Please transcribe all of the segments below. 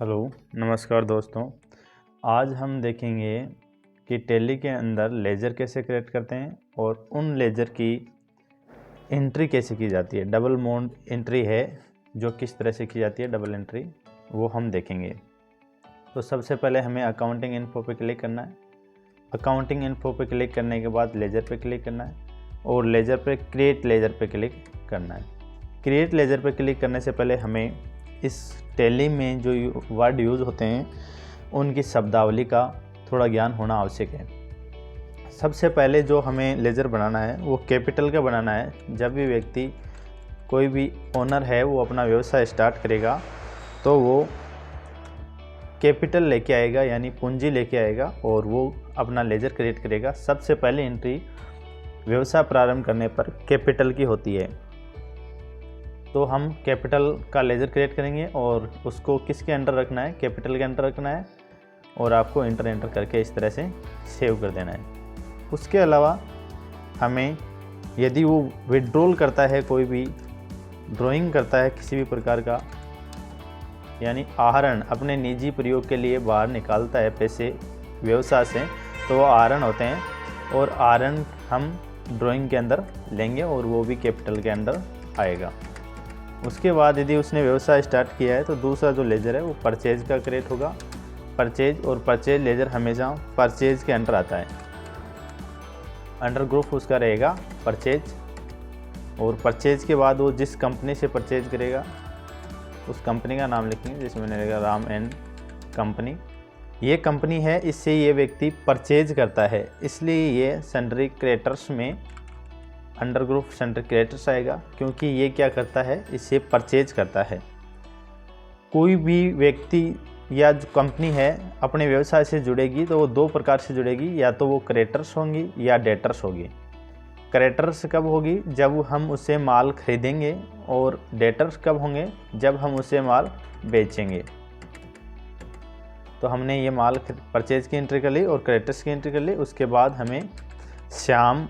Hello, नमस्कार दोस्तों। आज हम देखेंगे कि टैली के अंदर लेज़र कैसे क्रिएट करते हैं और उन लेज़र की एंट्री कैसे की जाती है। डबल माउंट एंट्री है जो किस तरह से की जाती है, डबल एंट्री, वो हम देखेंगे। तो सबसे पहले हमें अकाउंटिंग इन्फो पे क्लिक करना है। अकाउंटिंग इन्फो पे क्लिक करने के बाद लेज़र पे क्लिक करना है और लेज़र पे क्रिएट लेज़र पे क्लिक करना है। क्रिएट लेज़र पे क्लिक करने से पहले हमें इस टैली में जो वर्ड यूज़ होते हैं उनकी शब्दावली का थोड़ा ज्ञान होना आवश्यक है। सबसे पहले जो हमें लेज़र बनाना है वो कैपिटल का बनाना है। जब भी व्यक्ति, कोई भी ओनर है, वो अपना व्यवसाय स्टार्ट करेगा तो वो कैपिटल लेके आएगा, यानी पूंजी लेके आएगा और वो अपना लेज़र क्रिएट करेगा। सबसे पहले एंट्री व्यवसाय प्रारंभ करने पर कैपिटल की होती है। तो हम कैपिटल का लेज़र क्रिएट करेंगे और उसको किसके अंडर रखना है, कैपिटल के अंडर रखना है और आपको एंटर करके इस तरह से सेव कर देना है। उसके अलावा हमें, यदि वो विड्रॉल करता है, कोई भी ड्राइंग करता है किसी भी प्रकार का, यानी आहरण अपने निजी प्रयोग के लिए बाहर निकालता है पैसे व्यवसाय से, तो वो आहरण होते हैं और आहरण हम ड्राइंग के अंदर लेंगे और वो भी कैपिटल के अंदर आएगा। उसके बाद यदि उसने व्यवसाय स्टार्ट किया है तो दूसरा जो लेज़र है वो परचेज का क्रिएट होगा। परचेज और परचेज लेज़र हमेशा परचेज के अंडर आता है। अंडर ग्रुप उसका रहेगा परचेज, और परचेज के बाद वो जिस कंपनी से परचेज करेगा उस कंपनी का नाम लिखेंगे, जिसमें रहेगा राम एंड कंपनी। ये कंपनी है, इससे ये व्यक्ति परचेज करता है, इसलिए ये सन्ड्री क्रिएटर्स में अंडर ग्रुप सन्ड्री क्रिएटर्स आएगा, क्योंकि ये क्या करता है, इसे परचेज करता है। कोई भी व्यक्ति या जो कंपनी है अपने व्यवसाय से जुड़ेगी तो वो दो प्रकार से जुड़ेगी, या तो वो क्रिएटर्स होंगी या डेटर्स होगी। क्रिएटर्स कब होगी, जब हम उससे माल खरीदेंगे, और डेटर्स कब होंगे, जब हम उससे माल बेचेंगे। तो हमने ये माल परचेज की एंट्री कर ली और क्रिएटर्स की एंट्री कर ली। उसके बाद हमें श्याम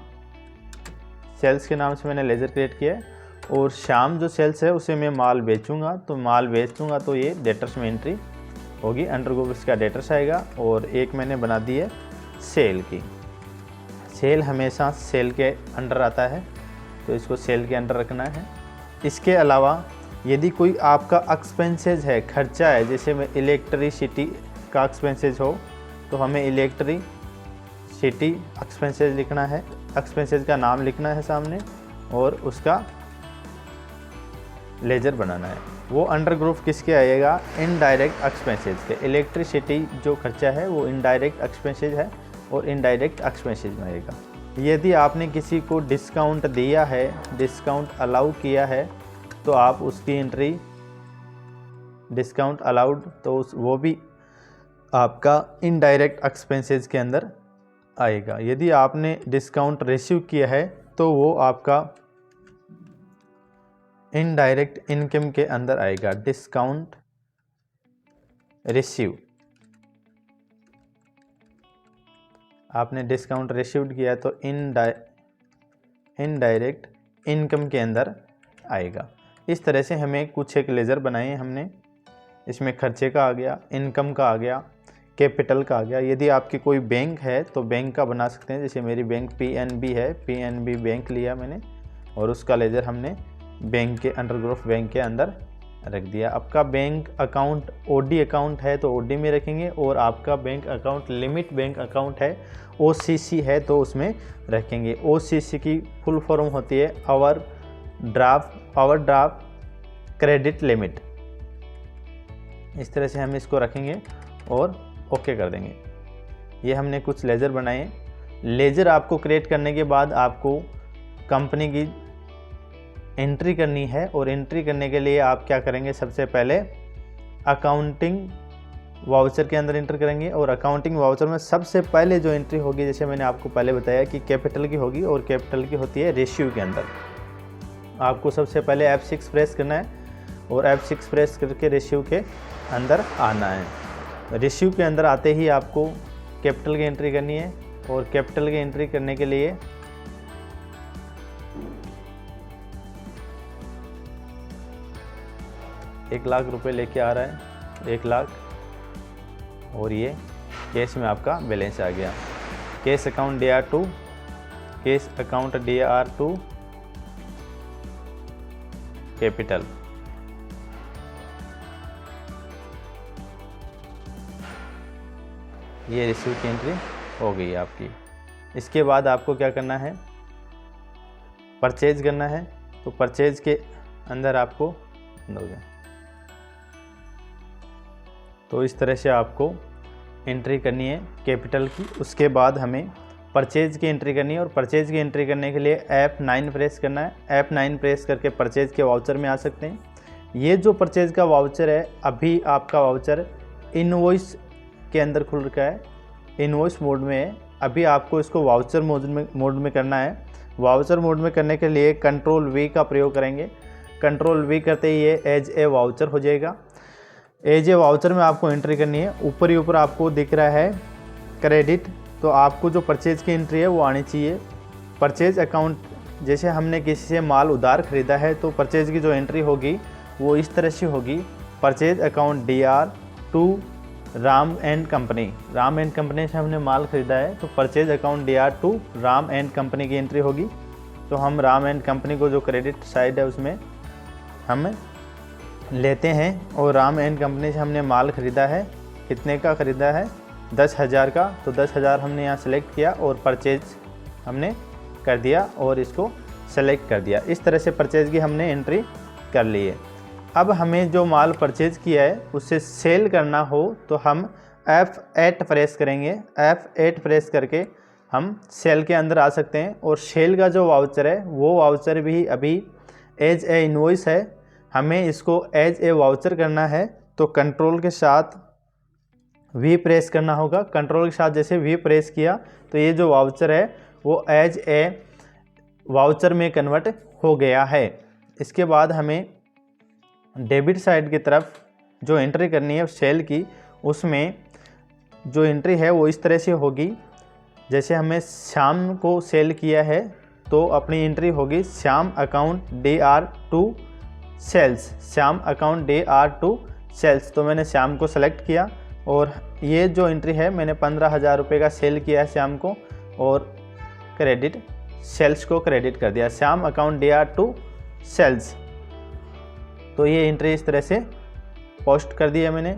सेल्स के नाम से मैंने लेज़र क्रिएट किया है, और शाम जो सेल्स है उसे मैं माल बेचूंगा, तो माल बेचूंगा तो ये डेटर्स में एंट्री होगी। अंडर ग्रुप इसका डेटर्स आएगा। और एक मैंने बना दी है सेल की। सेल हमेशा सेल के अंडर आता है, तो इसको सेल के अंडर रखना है। इसके अलावा यदि कोई आपका एक्सपेंसेज है, खर्चा है, जैसे में इलेक्ट्रिसिटी का एक्सपेंसेज हो तो हमें इलेक्ट्रिसिटी एक्सपेंसेज लिखना है, एक्सपेंसेज का नाम लिखना है सामने और उसका लेज़र बनाना है। वो अंडर ग्रुप किसके आएगा, इनडायरेक्ट एक्सपेंसेज के। इलेक्ट्रिसिटी जो खर्चा है वो इनडायरेक्ट एक्सपेंसेज है और इनडायरेक्ट एक्सपेंसेज में आएगा। यदि आपने किसी को डिस्काउंट दिया है, डिस्काउंट अलाउ किया है, तो आप उसकी एंट्री डिस्काउंट अलाउड, तो वो भी आपका इनडायरेक्ट एक्सपेंसेज के अंदर आएगा। यदि आपने डिस्काउंट रिसीव किया है तो वो आपका इनडायरेक्ट इनकम के अंदर आएगा। डिस्काउंट रिसीव, आपने डिस्काउंट रिसीव्ड किया तो इनडायरेक्ट इनकम के अंदर आएगा। इस तरह से हमें कुछ एक लेज़र बनाए हमने। इसमें खर्चे का आ गया, इनकम का आ गया, कैपिटल का आ गया। यदि आपकी कोई बैंक है तो बैंक का बना सकते हैं। जैसे मेरी बैंक PNB है, PNB बैंक लिया मैंने और उसका लेज़र हमने बैंक के अंडर ग्रुप बैंक के अंदर रख दिया। आपका बैंक अकाउंट OD अकाउंट है तो OD में रखेंगे, और आपका bank account limit bank account है, OCC है, तो उसमें रखेंगे। OCC की फुल फॉर्म होती है ओवरड्राफ्ट क्रेडिट लिमिट। इस तरह से हम इसको रखेंगे और ओके कर देंगे। ये हमने कुछ लेज़र बनाए। लेज़र आपको क्रिएट करने के बाद आपको कंपनी की एंट्री करनी है, और एंट्री करने के लिए आप क्या करेंगे, सबसे पहले अकाउंटिंग वाउचर के अंदर एंटर करेंगे। और अकाउंटिंग वाउचर में सबसे पहले जो एंट्री होगी, जैसे मैंने आपको पहले बताया कि कैपिटल की होगी, और कैपिटल की होती है रेशियो के अंदर। आपको सबसे पहले F6 प्रेस करना है और F6 प्रेस करके रेशियो के अंदर आना है। रेशियो के अंदर आते ही आपको कैपिटल की एंट्री करनी है, और कैपिटल की एंट्री करने के लिए ₹1,00,000 लेके आ रहा है। 1 लाख, और ये कैश में आपका बैलेंस आ गया। Cash account DR2, cash account DR2 capital. ये रिसीव की एंट्री हो गई आपकी। इसके बाद आपको क्या करना है, परचेज करना है। तो परचेज के अंदर आपको तो इस तरह से आपको एंट्री करनी है कैपिटल की। उसके बाद हमें परचेज की एंट्री करनी है, और परचेज की एंट्री करने के लिए F9 प्रेस करना है। F9 प्रेस करके परचेज के वाउचर में आ सकते हैं। ये जो परचेज का वाउचर है, अभी आपका वाउचर इनवॉइस के अंदर खुल रखा है, इनवॉइस मोड में है। अभी आपको इसको वाउचर मोड में करना है। वाउचर मोड में करने के लिए Ctrl+V का प्रयोग करेंगे। Ctrl+V करते ही ये एज ए वाउचर हो जाएगा। एज ए वाउचर में आपको एंट्री करनी है। ऊपर ही ऊपर आपको दिख रहा है क्रेडिट, तो आपको जो परचेज की एंट्री है वो आनी चाहिए। परचेज अकाउंट, जैसे हमने किसी से माल उधार ख़रीदा है तो परचेज की जो एंट्री होगी वो इस तरह से होगी। Purchase account DR2 Ram and company. Ram and company से हमने माल ख़रीदा है तो purchase account DR2 Ram and company की एंट्री होगी। तो हम राम एंड कंपनी को जो क्रेडिट साइड है उसमें हम लेते हैं, और राम एंड कंपनी से हमने माल ख़रीदा है। कितने का ख़रीदा है? 10,000 का। तो 10,000 हमने यहाँ सेलेक्ट किया और परचेज हमने कर दिया और इसको सेलेक्ट कर दिया। इस तरह से परचेज की हमने एंट्री कर ली है। अब हमें जो माल परचेज किया है उससे सेल करना हो तो हम F8 प्रेस करेंगे। F8 प्रेस करके हम सेल के अंदर आ सकते हैं, और सेल का जो वाउचर है वो वाउचर भी अभी एज ए इनवॉइस है। हमें इसको एज ए वाउचर करना है तो कंट्रोल के साथ V प्रेस करना होगा। कंट्रोल के साथ जैसे V प्रेस किया तो ये जो वाउचर है वो एज ए वाउचर में कन्वर्ट हो गया है। इसके बाद हमें डेबिट साइड की तरफ जो एंट्री करनी है सेल की, उसमें जो एंट्री है वो इस तरह से होगी। जैसे हमें श्याम को सेल किया है तो अपनी एंट्री होगी Shyam account DR2 sales. Shyam account DR2 sales. तो मैंने श्याम को सेलेक्ट किया, और ये जो एंट्री है मैंने 15,000 रुपये का सेल किया है श्याम को, और क्रेडिट सेल्स को क्रेडिट कर दिया, श्याम अकाउंट DR2 सेल्स। तो ये एंट्री इस तरह से पोस्ट कर दिया मैंने।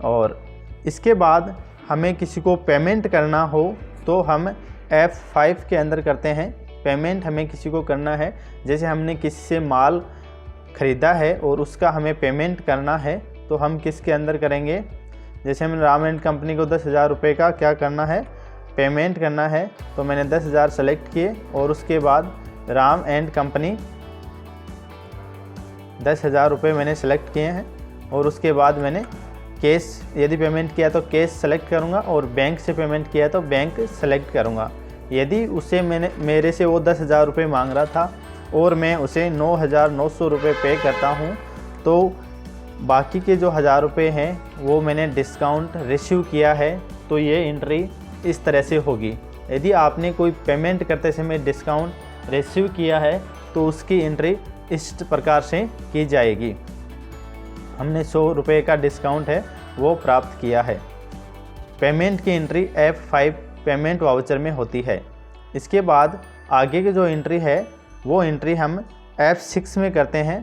और इसके बाद हमें किसी को पेमेंट करना हो तो हम F5 के अंदर करते हैं। पेमेंट हमें किसी को करना है, जैसे हमने किसी से माल ख़रीदा है और उसका हमें पेमेंट करना है तो हम किसके अंदर करेंगे? जैसे हमने राम एंड कंपनी को 10,000 रुपये का क्या करना है, पेमेंट करना है। तो मैंने 10,000 सेलेक्ट किए, और उसके बाद राम एंड कंपनी 10,000 रुपये मैंने सेलेक्ट किए हैं, और उसके बाद मैंने कैश यदि पेमेंट किया तो कैश सेलेक्ट करूंगा, और बैंक से पेमेंट किया तो बैंक सेलेक्ट करूंगा। यदि उसे मेरे से वो 10,000 रुपये मांग रहा था और मैं उसे 9,900 रुपये पे करता हूं, तो बाकी के जो 1,000 रुपये हैं वो मैंने डिस्काउंट रिसीव किया है। तो ये एंट्री इस तरह से होगी। यदि आपने कोई पेमेंट करते समय डिस्काउंट रिसीव किया है तो उसकी एंट्री इस प्रकार से की जाएगी। हमने 100 रुपये का डिस्काउंट है वो प्राप्त किया है। पेमेंट की एंट्री F5 पेमेंट वाउचर में होती है। इसके बाद आगे की जो एंट्री है वो एंट्री हम F6 में करते हैं।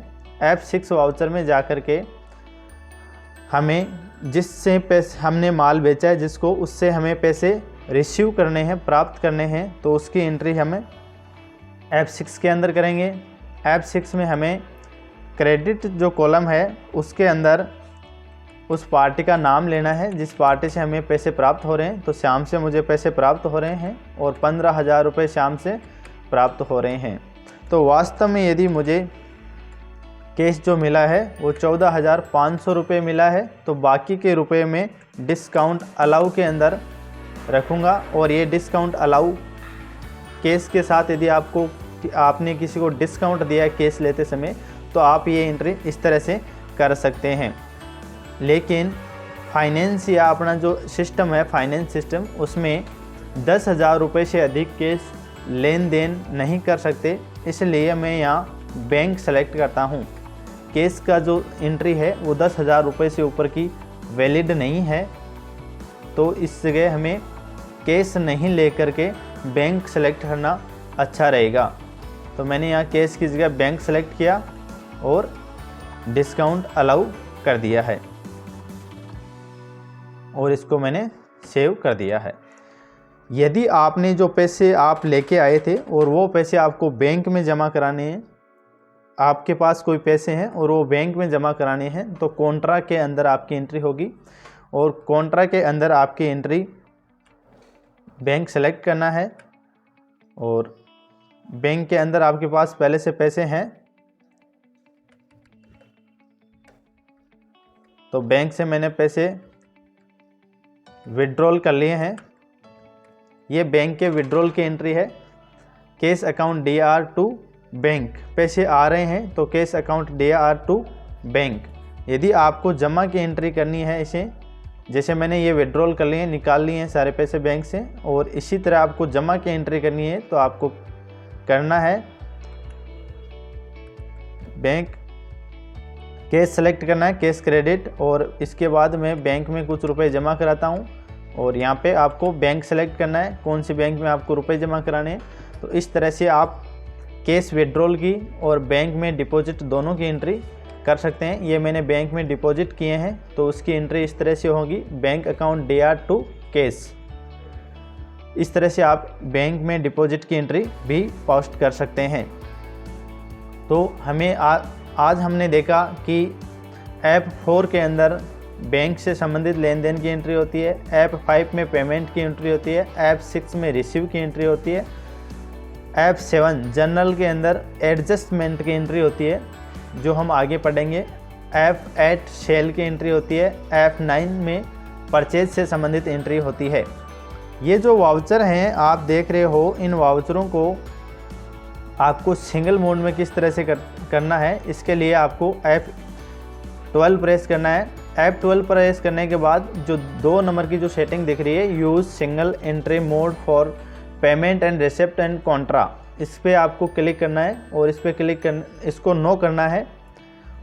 F6 वाउचर में जाकर के हमें जिससे पैसे हमने माल बेचा है जिसको, उससे हमें पैसे रिसीव करने हैं, प्राप्त करने हैं, तो उसकी एंट्री हमें F6 के अंदर करेंगे। F6 में हमें क्रेडिट जो कॉलम है उसके अंदर उस पार्टी का नाम लेना है जिस पार्टी से हमें पैसे प्राप्त हो रहे हैं। तो श्याम से मुझे पैसे प्राप्त हो रहे हैं और 15,000 रुपये श्याम से प्राप्त हो रहे हैं। तो वास्तव में यदि मुझे कैश जो मिला है वो 14,500 रुपये मिला है, तो बाकी के रुपए में डिस्काउंट अलाउ के अंदर रखूँगा। और ये डिस्काउंट अलाउ कैश के साथ, यदि आपने किसी को डिस्काउंट दिया है कैश लेते समय, तो आप ये एंट्री इस तरह से कर सकते हैं। लेकिन फाइनेंस या अपना जो सिस्टम है फाइनेंस सिस्टम, उसमें 10,000 रुपये से अधिक कैश लेन देन नहीं कर सकते, इसलिए मैं यहाँ बैंक सेलेक्ट करता हूँ। कैश का जो एंट्री है वो 10,000 रुपये से ऊपर की वैलिड नहीं है तो इस जगह हमें कैश नहीं लेकर के बैंक सेलेक्ट करना अच्छा रहेगा। तो मैंने यहाँ कैश की जगह बैंक सेलेक्ट किया और डिस्काउंट अलाउ कर दिया है और इसको मैंने सेव कर दिया है। यदि आपने जो पैसे आप लेके आए थे और वो पैसे आपको बैंक में जमा कराने हैं, आपके पास कोई पैसे हैं और वो बैंक में जमा कराने हैं, तो कॉन्ट्रा के अंदर आपकी एंट्री होगी और कॉन्ट्रा के अंदर आपकी एंट्री बैंक सेलेक्ट करना है और बैंक के अंदर आपके पास पहले से पैसे हैं तो बैंक से मैंने पैसे विड्रॉल कर लिए हैं। ये बैंक के विड्रॉल की एंट्री है। Cash account DR to bank, पैसे आ रहे हैं तो cash account DR to bank. यदि आपको जमा की एंट्री करनी है इसे, जैसे मैंने ये विड्रॉल कर लिए, निकाल लिए हैं सारे पैसे बैंक से, और इसी तरह आपको जमा की एंट्री करनी है तो आपको करना है बैंक कैश सेलेक्ट करना है, कैश क्रेडिट, और इसके बाद मैं बैंक में कुछ रुपए जमा कराता हूँ और यहाँ पे आपको बैंक सेलेक्ट करना है कौन सी बैंक में आपको रुपए जमा कराने हैं। तो इस तरह से आप कैश विड्रॉल की और बैंक में डिपॉजिट दोनों की एंट्री कर सकते हैं। ये मैंने बैंक में डिपॉजिट किए हैं तो उसकी एंट्री इस तरह से होगी, bank account DR to cash. इस तरह से आप बैंक में डिपॉजिट की एंट्री भी पोस्ट कर सकते हैं। तो हमें आज हमने देखा कि ऐप 4 के अंदर बैंक से संबंधित लेन देन की एंट्री होती है, ऐप 5 में पेमेंट की एंट्री होती है, ऐप 6 में रिसीव की एंट्री होती है, ऐप 7 जनरल के अंदर एडजस्टमेंट की एंट्री होती है जो हम आगे पढ़ेंगे, ऐप 8 सेल की एंट्री होती है, ऐप 9 में परचेज से संबंधित एंट्री होती है। ये जो वाउचर हैं आप देख रहे हो, इन वाउचरों को आपको सिंगल मोड में किस तरह से करना है, इसके लिए आपको ऐप 12 प्रेस करना है। ऐप 12 प्रेस करने के बाद जो 2 नंबर की जो सेटिंग दिख रही है, use single entry mode for payment and receipt and Contra, इस पर आपको क्लिक करना है और इस पर क्लिक इसको नो करना है।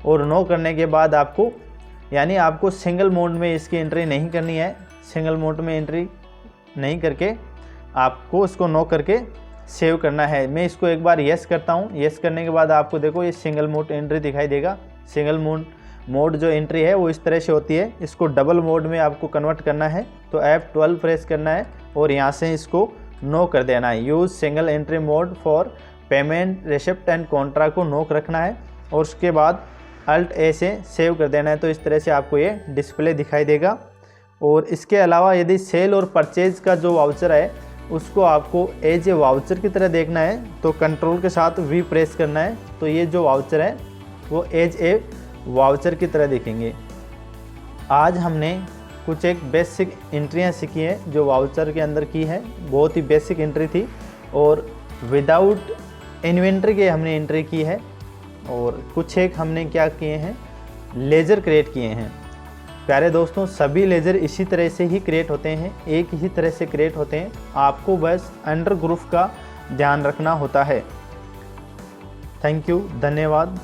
और नो करने के बाद आपको, यानी आपको सिंगल मोड में इसकी एंट्री नहीं करनी है, सिंगल मोड में एंट्री नहीं करके आपको इसको नो करके सेव करना है। मैं इसको एक बार येस करता हूँ। येस करने के बाद आपको देखो ये सिंगल मोड एंट्री दिखाई देगा। सिंगल मोड जो एंट्री है वो इस तरह से होती है। इसको डबल मोड में आपको कन्वर्ट करना है तो ऐप 12 प्रेस करना है और यहाँ से इसको नो कर देना है। Use single entry mode for payment receipt and Contra को नो रखना है और उसके बाद Alt A से सेव कर देना है। तो इस तरह से आपको ये डिस्प्ले दिखाई देगा। और इसके अलावा यदि सेल और परचेज का जो वाउचर है उसको आपको एज ए वाउचर की तरह देखना है तो कंट्रोल के साथ V प्रेस करना है। तो ये जो वाउचर है वो एज ए वाउचर की तरह दिखेंगे। आज हमने कुछ एक बेसिक एंट्रियाँ सीखी हैं जो वाउचर के अंदर की है। बहुत ही बेसिक एंट्री थी और विदाउट इन्वेंट्री के हमने एंट्री की है। और कुछ एक हमने क्या किए हैं, लेजर क्रिएट किए हैं। प्यारे दोस्तों, सभी लेजर इसी तरह से ही क्रिएट होते हैं, एक ही तरह से क्रिएट होते हैं। आपको बस अंडर ग्रुप का ध्यान रखना होता है। थैंक यू, धन्यवाद।